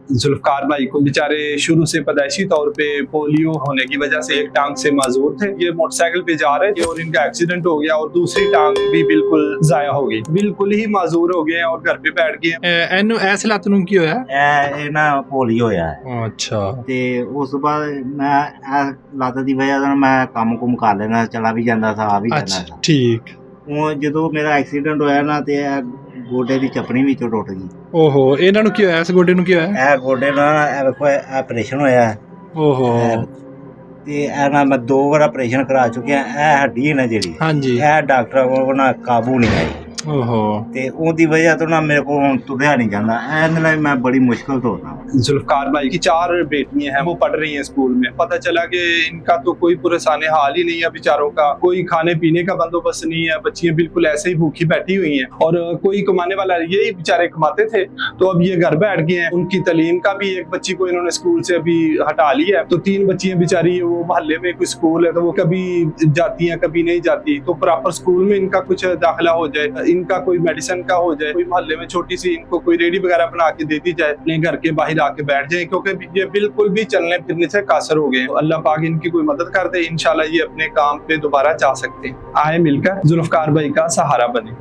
जुल्फकार भाई को बेचारे शुरू से पैदाइशी तौर पे पोलियो होने की वजह से एक टांग से माजूर थे। ये मोटरसाइकिल पे जा रहे थे और इनका एक्सीडेंट हो गया और दूसरी टांग भी बिल्कुल जाया हो गई, बिल्कुल ही माजूर हो गए और घर पे बैठ गए। ਇਹਨੂੰ ਐਸ ਲੱਤ ਨੂੰ ਕੀ ਹੋਇਆ? ਇਹ ਨਾ ਪੋਲੀਓ ਹੋਇਆ ਹੈ ਅੱਛਾ। ਤੇ ਉਸ ਤੋਂ ਬਾਅਦ ਮੈਂ ਇਹ ਲੱਤ ਦੀ ਵਜ੍ਹਾ ਨਾਲ ਮੈਂ ਕੰਮ ਕੁਮ ਕਰ ਲੈਣਾ, ਚਲਾ ਵੀ ਜਾਂਦਾ ਸੀ, ਆ ਵੀ ਜਾਂਦਾ ਅੱਛਾ ਸੀ। ਠੀਕ। ਉਹ ਜਦੋਂ ਮੇਰਾ ਐਕਸੀਡੈਂਟ ਹੋਇਆ ਨਾ ਤੇ ਇਹ ਗੋਡੇ ਦੀ ਚੱਪਣੀ ਵਿੱਚੋਂ ਟੁੱਟ ਗਈ। ਓਹੋ, ਇਹਨਾਂ ਨੂੰ ਕੀ ਹੋਇਆ? ਇਸ ਗੋਡੇ ਨੂੰ ਕੀ ਹੋਇਆ? ਇਹ ਗੋਡੇ ਨਾਲ ਇਹ ਵੇਖੋ ਇਹ ਆਪਰੇਸ਼ਨ ਹੋਇਆ ਹੈ। ਓਹੋ। ਤੇ ਇਹ ਨਾਲ ਮੈਂ 2 ਵਾਰ ਆਪਰੇਸ਼ਨ ਕਰਾ ਚੁੱਕਿਆ। ਇਹ ਹੱਡੀ ਹੈ ਨਾ ਜਿਹੜੀ, ਹਾਂਜੀ। ਇਹ ਡਾਕਟਰਾਂ ਕੋਲ ਨਾ ਕਾਬੂ ਨਹੀਂ ਆਈ ਓਹੋ। ਤੇ ਉਹਦੀ ਵਜ੍ਹਾ ਤੋਂ ਨਾ ਮੇਰੇ को ਹੁਣ ਤੁਰਿਆ नहीं जाता। ਇਹਦੇ ਨਾਲ मैं बड़ी मुश्किल तो होता हूँ। जुल्फकार भाई की 4 बेटियां हैं, वो पढ़ रही हैं स्कूल में। पता चला कि इनका तो कोई पुरसाने हाल ही नहीं है बेचारों का, कोई खाने पीने का बंदोबस्त नहीं है, बच्चियां बिल्कुल ऐसे ही भूखी बैठी हुई हैं और कोई कमाने वाला यही बेचारे कमाते थे। तो अब ये घर बैठ गए हैं। उनकी तालीम का भी एक बच्ची को इन्होंने स्कूल से अभी हटा लिया है, तो 3 बच्चियां बेचारी, वो मोहल्ले में कोई स्कूल है तो वो कभी जाती हैं कभी नहीं जाती। तो प्रॉपर स्कूल में इनका कुछ दाखिला हो जाए, इनका कोई मेडिसिन का हो जाए, कोई मोहल्ले में छोटी सी इनको कोई रेडी वगैरह बना के दे दी जाए, अपने घर के बाहर आके बैठ जाए, क्योंकि ये बिल्कुल भी चलने फिरने से कासर हो गए। अल्लाह पाक इनकी कोई मदद कर दे, इंशाल्लाह ये अपने काम पे दोबारा जा सकते हैं। आए मिलकर जुल्फकार भाई का सहारा बने।